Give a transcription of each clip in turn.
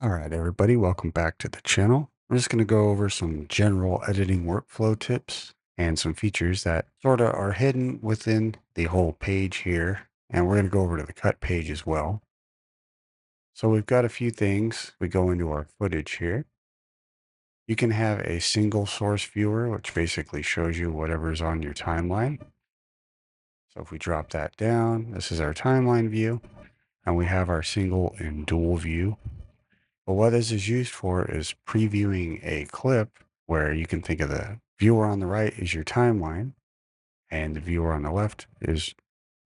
All right, everybody, welcome back to the channel. I'm just going to go over some general editing workflow tips and some features that sort of are hidden within the whole page here. And we're going to go over to the cut page as well. So we've got a few things. We go into our footage here. You can have a single source viewer, which basically shows you whatever's on your timeline. So if we drop that down, this is our timeline view, and we have our single and dual view. But what this is used for is previewing a clip where you can think of the viewer on the right is your timeline, and the viewer on the left is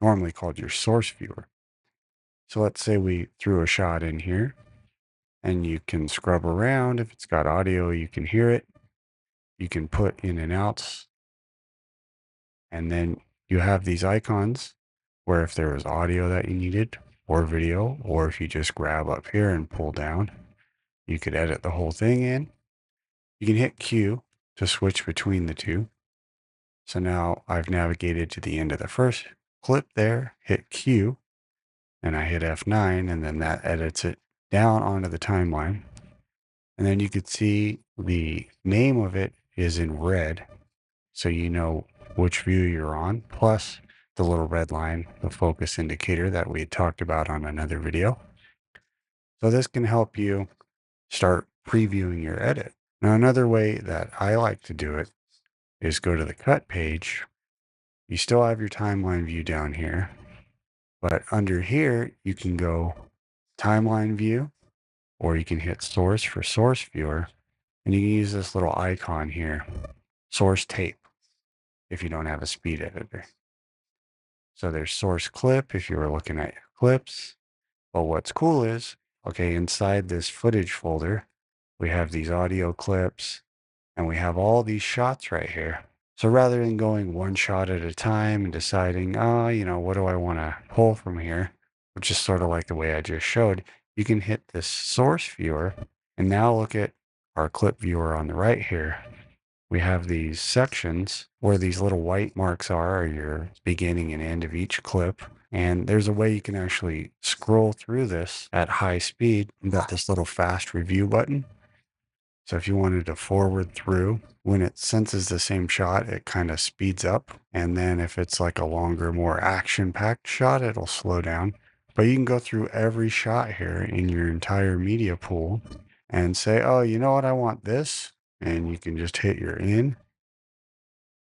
normally called your source viewer. So let's say we threw a shot in here, and you can scrub around. If it's got audio, you can hear it. You can put in and outs, and then you have these icons where if there was audio that you needed, or video, or if you just grab up here and pull down, you could edit the whole thing in. You can hit Q to switch between the two. So now I've navigated to the end of the first clip there, hit Q, and I hit F9, and then that edits it down onto the timeline. And then you could see the name of it is in red, so you know which view you're on, plus the little red line, the focus indicator that we had talked about on another video. So this can help you start previewing your edit. Now, another way that I like to do it is go to the cut page. You still have your timeline view down here, but under here, you can go timeline view, or you can hit source for source viewer, and you can use this little icon here, source tape, if you don't have a speed editor. So there's source clip if you were looking at your clips. But what's cool is, okay, inside this footage folder, we have these audio clips and we have all these shots right here. So rather than going one shot at a time and deciding, what do I want to pull from here, which is sort of like the way I just showed, you can hit this source viewer and now look at our clip viewer on the right here. We have these sections where these little white marks are your beginning and end of each clip. And there's a way you can actually scroll through this at high speed. You got this little fast review button. So if you wanted to forward through, when it senses the same shot, it kind of speeds up. And then if it's like a longer, more action-packed shot, it'll slow down. But you can go through every shot here in your entire media pool and say, oh, you know what? I want this. And you can just hit your in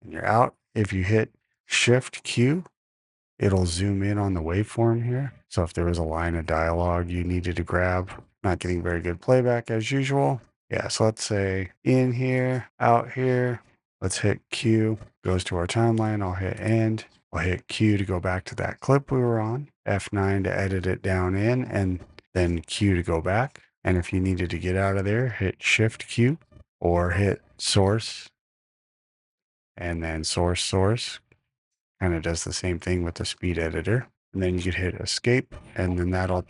and you're out. If you hit Shift Q, it'll zoom in on the waveform here. So if there was a line of dialogue you needed to grab, not getting very good playback as usual. Yeah, so let's say in here, out here. Let's hit Q, goes to our timeline. I'll hit end. I'll hit Q to go back to that clip we were on, F9 to edit it down in, and then Q to go back. And if you needed to get out of there, hit Shift Q or hit source and then source. Kind of does the same thing with the speed editor. And then you could hit escape, and then that'll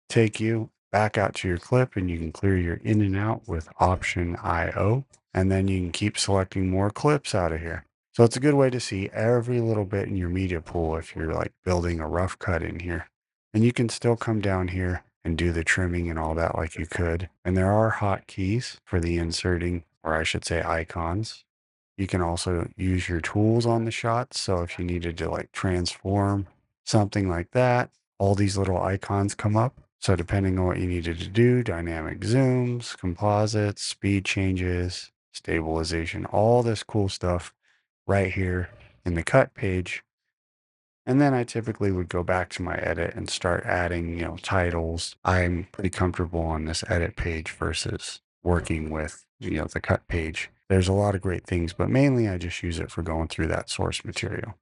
take you back out to your clip, and you can clear your in and out with Option IO. And then you can keep selecting more clips out of here. So it's a good way to see every little bit in your media pool if you're like building a rough cut in here. And you can still come down here and do the trimming and all that like you could. And there are hotkeys for the inserting, or I should say icons. You can also use your tools on the shots. So if you needed to like transform something like that, all these little icons come up. So depending on what you needed to do, dynamic zooms, composites, speed changes, stabilization, all this cool stuff right here in the cut page. And then I typically would go back to my edit and start adding, titles. I'm pretty comfortable on this edit page versus working with, the cut page. There's a lot of great things, but mainly I just use it for going through that source material.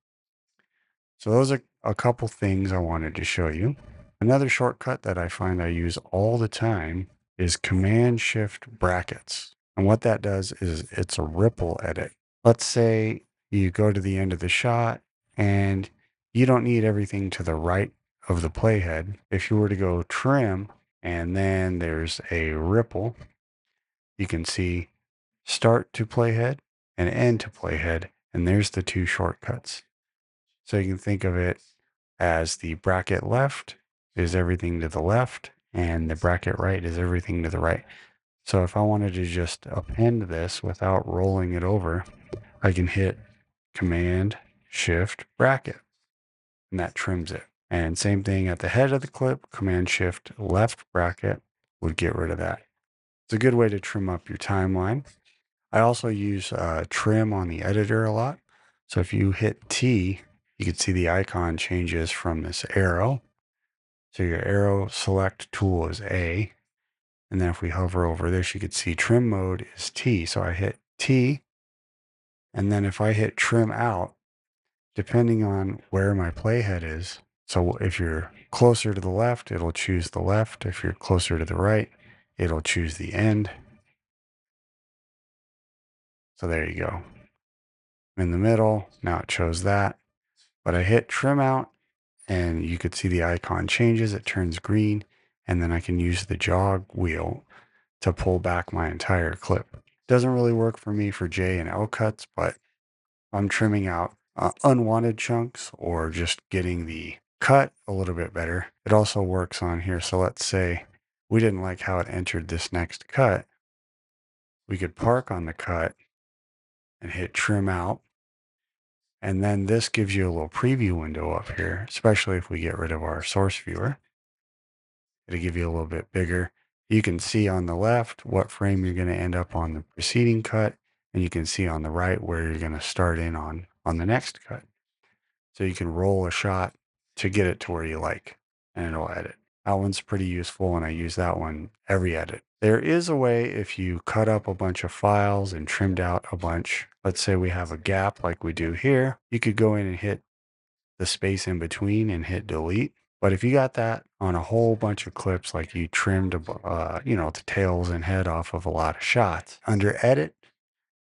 So those are a couple things I wanted to show you. Another shortcut that I find I use all the time is Command Shift brackets. And what that does is it's a ripple edit. Let's say you go to the end of the shot and you don't need everything to the right of the playhead. If you were to go trim and then there's a ripple, you can see start to playhead and end to playhead. And there's the two shortcuts. So you can think of it as the bracket left is everything to the left and the bracket right is everything to the right. So if I wanted to just append this without rolling it over, I can hit Command Shift bracket, and that trims it. And same thing at the head of the clip, Command Shift left bracket would get rid of that. It's a good way to trim up your timeline. I also use trim on the editor a lot. So if you hit T, you can see the icon changes from this arrow. So your arrow select tool is A. And then if we hover over this, you can see trim mode is T. So I hit T. And then if I hit trim out, depending on where my playhead is, so if you're closer to the left, it'll choose the left. If you're closer to the right, it'll choose the end. So there you go. In the middle, now it chose that. But I hit trim out and you could see the icon changes. It turns green. And then I can use the jog wheel to pull back my entire clip. Doesn't really work for me for J and L cuts, but I'm trimming out unwanted chunks or just getting the cut a little bit better. It also works on here. So let's say we didn't like how it entered this next cut. We could park on the cut and hit trim out. And then this gives you a little preview window up here, especially if we get rid of our source viewer. It'll give you a little bit bigger. You can see on the left what frame you're going to end up on the preceding cut, and you can see on the right where you're going to start in on the next cut. So you can roll a shot to get it to where you like, and it'll edit. That one's pretty useful, and I use that one every edit. There is a way if you cut up a bunch of files and trimmed out a bunch. Let's say we have a gap like we do here. You could go in and hit the space in between and hit delete. But if you got that on a whole bunch of clips, like you trimmed, the tails and head off of a lot of shots, under edit,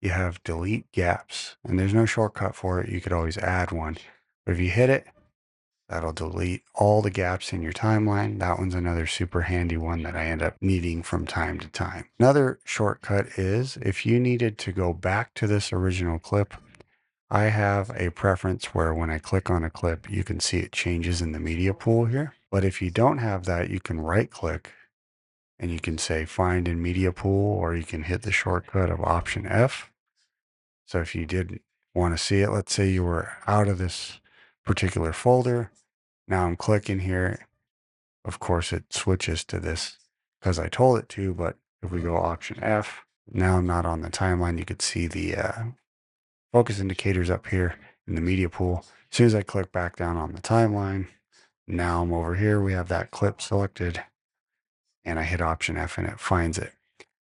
you have delete gaps, and there's no shortcut for it. You could always add one. But if you hit it, that'll delete all the gaps in your timeline. That one's another super handy one that I end up needing from time to time. Another shortcut is if you needed to go back to this original clip, I have a preference where when I click on a clip, you can see it changes in the media pool here. But if you don't have that, you can right click and you can say find in media pool, or you can hit the shortcut of Option F. So if you did want to see it, let's say you were out of this particular folder. Now I'm clicking here. Of course, it switches to this because I told it to, but if we go Option F, now I'm not on the timeline. You could see the focus indicators up here in the media pool. As soon as I click back down on the timeline, now I'm over here. We have that clip selected and I hit Option F and it finds it.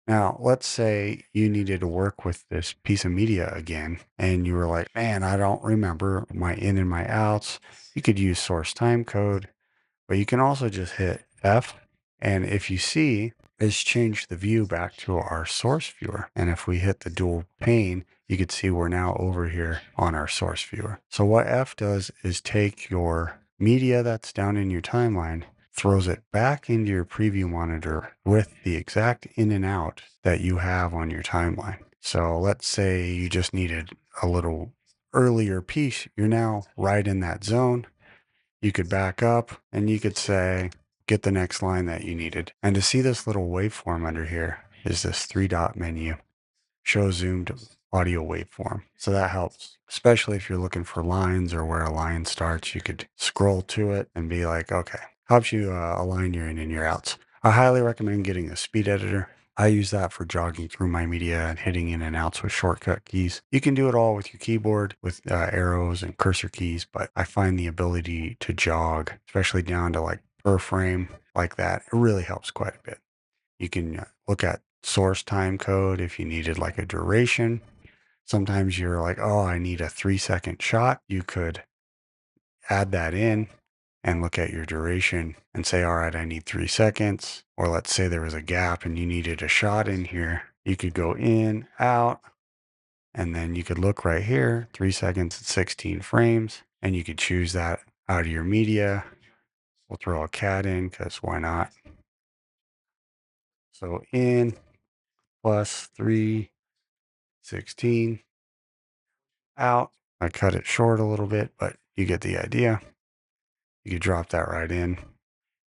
Now, let's say you needed to work with this piece of media again and you were like, man, I don't remember my in and my outs. You could use source time code, but you can also just hit F. And if you see, it's changed the view back to our source viewer. And if we hit the dual pane, you can see we're now over here on our source viewer. So what F does is take your media that's down in your timeline, throws it back into your preview monitor with the exact in and out that you have on your timeline. So let's say you just needed a little earlier piece. You're now right in that zone. You could back up and you could say, get the next line that you needed. And to see this little waveform under here is this 3-dot menu, show zoomed audio waveform. So that helps, especially if you're looking for lines or where a line starts. You could scroll to it and be like, okay, helps you align your in and your outs. I highly recommend getting a speed editor. I use that for jogging through my media and hitting in and outs with shortcut keys. You can do it all with your keyboard with arrows and cursor keys, but I find the ability to jog, especially down to like per frame like that, it really helps quite a bit. You can look at source time code if you needed like a duration. Sometimes you're like, oh, I need a 3-second shot. You could add that in and look at your duration and say, all right, I need 3 seconds. Or let's say there was a gap and you needed a shot in here. You could go in, out, and then you could look right here, 3 seconds at 16 frames, and you could choose that out of your media. We'll throw a cat in because why not? So in plus 3:16, out. I cut it short a little bit, but you get the idea. You could drop that right in.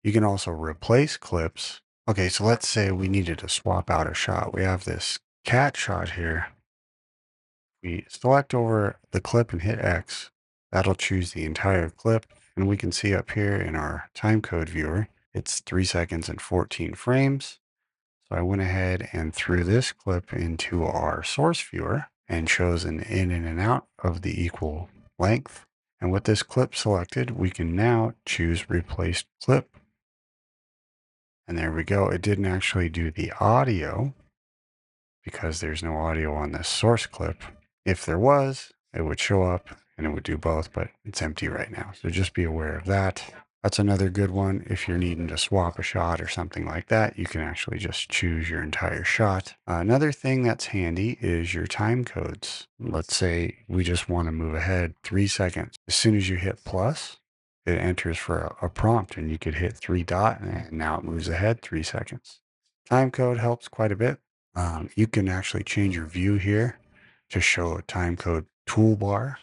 You can also replace clips. Okay, so let's say we needed to swap out a shot. We have this cat shot here. We select over the clip and hit X. That'll choose the entire clip. And we can see up here in our timecode viewer, it's 3 seconds and 14 frames. So I went ahead and threw this clip into our source viewer and chose an in and an out of the equal length. And with this clip selected, we can now choose replace clip. And there we go. It didn't actually do the audio because there's no audio on this source clip. If there was, it would show up and it would do both, but it's empty right now. So just be aware of that. That's another good one. If you're needing to swap a shot or something like that, you can actually just choose your entire shot. Another thing that's handy is your time codes. Let's say we just want to move ahead 3 seconds. As soon as you hit plus, it enters for a prompt and you could hit 3 dot and now it moves ahead 3 seconds. Time code helps quite a bit. You can actually change your view here to show a time code toolbar.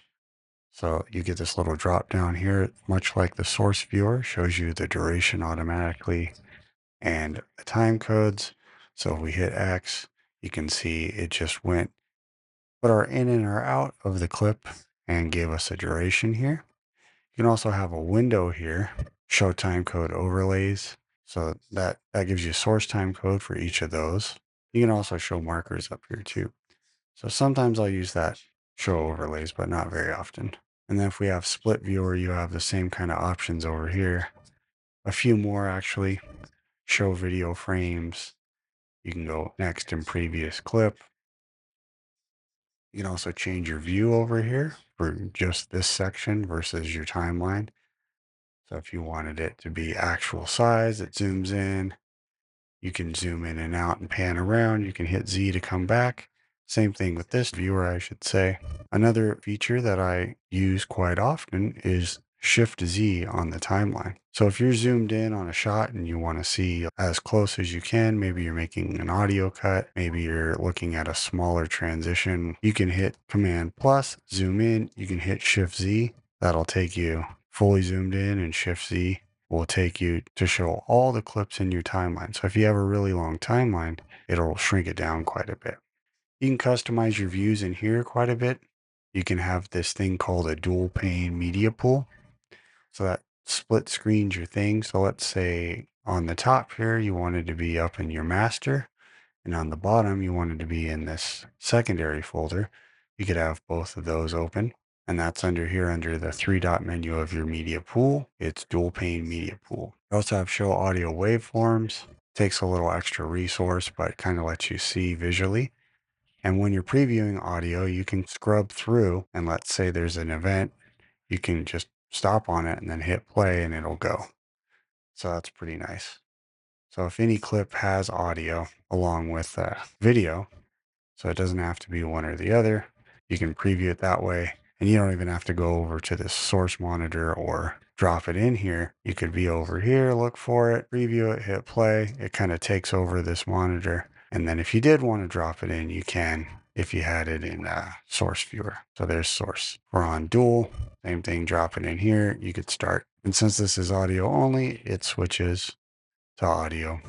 So you get this little drop down here, much like the source viewer, shows you the duration automatically and the time codes. So if we hit X, you can see it just went, put our in and our out of the clip and gave us a duration here. You can also have a window here, show time code overlays. So that gives you source time code for each of those. You can also show markers up here too. So sometimes I'll use that show overlays, but not very often. And then if we have split viewer, you have the same kind of options over here. A few more actually. Show video frames. You can go next and previous clip. You can also change your view over here for just this section versus your timeline. So if you wanted it to be actual size, it zooms in. You can zoom in and out and pan around. You can hit Z to come back. Same thing with this viewer, I should say. Another feature that I use quite often is Shift Z on the timeline. So if you're zoomed in on a shot and you want to see as close as you can, maybe you're making an audio cut, maybe you're looking at a smaller transition, you can hit Command plus, zoom in, you can hit Shift Z. That'll take you fully zoomed in, and Shift Z will take you to show all the clips in your timeline. So if you have a really long timeline, it'll shrink it down quite a bit. You can customize your views in here quite a bit. You can have this thing called a dual pane media pool. So that split screens your thing. So let's say on the top here, you wanted to be up in your master, and on the bottom, you wanted to be in this secondary folder. You could have both of those open. And that's under here under the 3 dot menu of your media pool. It's dual pane media pool. You also have show audio waveforms. Takes a little extra resource, but kind of lets you see visually. And when you're previewing audio, you can scrub through, and let's say there's an event, you can just stop on it and then hit play and it'll go. So that's pretty nice. So if any clip has audio along with video, so it doesn't have to be one or the other, you can preview it that way. And you don't even have to go over to this source monitor or drop it in here. You could be over here, look for it, preview it, hit play. It kind of takes over this monitor. And then if you did want to drop it in, you can if you had it in source viewer. So there's source. We're on dual, same thing, drop it in here. You could start. And since this is audio only, it switches to audio.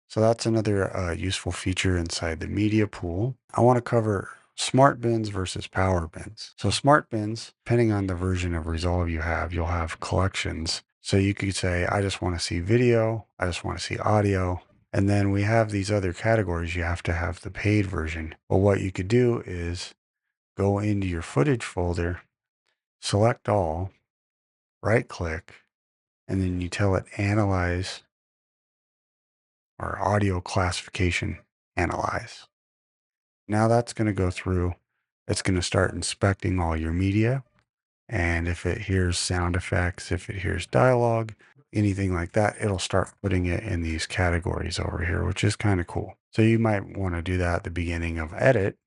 So that's another useful feature inside the media pool. I want to cover smart bins versus power bins. So smart bins, depending on the version of Resolve you have, you'll have collections. So you could say, I just want to see video, I just want to see audio. And then we have these other categories. You have to have the paid version. Well, what you could do is go into your footage folder, select all, right click, and then you tell it analyze or audio classification analyze. Now that's going to go through, it's going to start inspecting all your media. And if it hears sound effects, if it hears dialogue, anything like that, it'll start putting it in these categories over here, which is kind of cool. So you might want to do that at the beginning of edit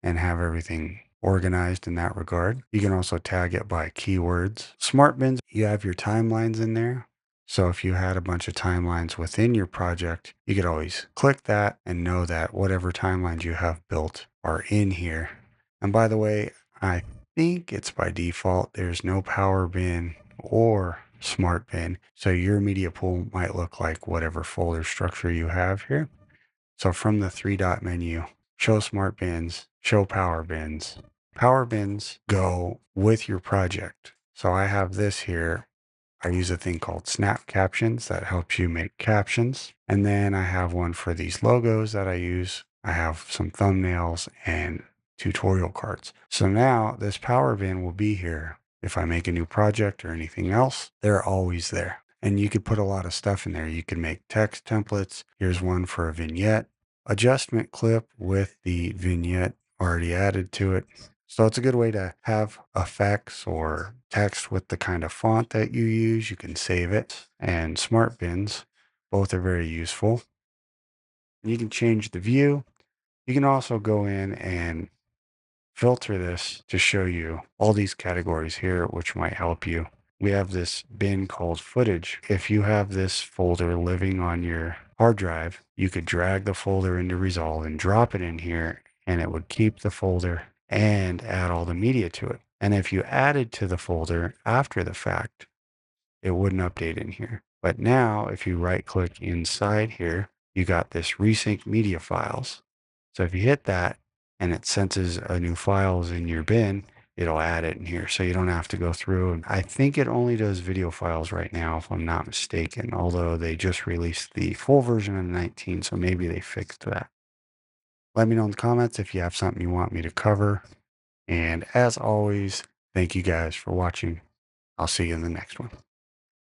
and have everything organized in that regard. You can also tag it by keywords. Smart bins, you have your timelines in there. So if you had a bunch of timelines within your project, you could always click that and know that whatever timelines you have built are in here. And by the way, I think it's by default, there's no power bin or smart bin. So your media pool might look like whatever folder structure you have here. So from the three dot menu, show smart bins, show power bins. Power bins go with your project. So I have this here. I use a thing called Snap Captions that helps you make captions. And then I have one for these logos that I use. I have some thumbnails and tutorial cards. So now this power bin will be here. If I make a new project or anything else, they're always there. And you could put a lot of stuff in there. You can make text templates. Here's one for a vignette, adjustment clip with the vignette already added to it. So it's a good way to have effects or text with the kind of font that you use. You can save it. And smart bins, both are very useful. You can change the view. You can also go in and filter this to show you all these categories here, which might help you. We have this bin called footage. If you have this folder living on your hard drive, you could drag the folder into Resolve and drop it in here, and it would keep the folder and add all the media to it. And if you added to the folder after the fact, it wouldn't update in here. But now if you right click inside here, you got this ReSync Media files. So if you hit that and it senses a new files in your bin, it'll add it in here. So you don't have to go through. And I think it only does video files right now, if I'm not mistaken, although they just released the full version of 19. So maybe they fixed that. Let me know in the comments if you have something you want me to cover. And as always, thank you guys for watching. I'll see you in the next one.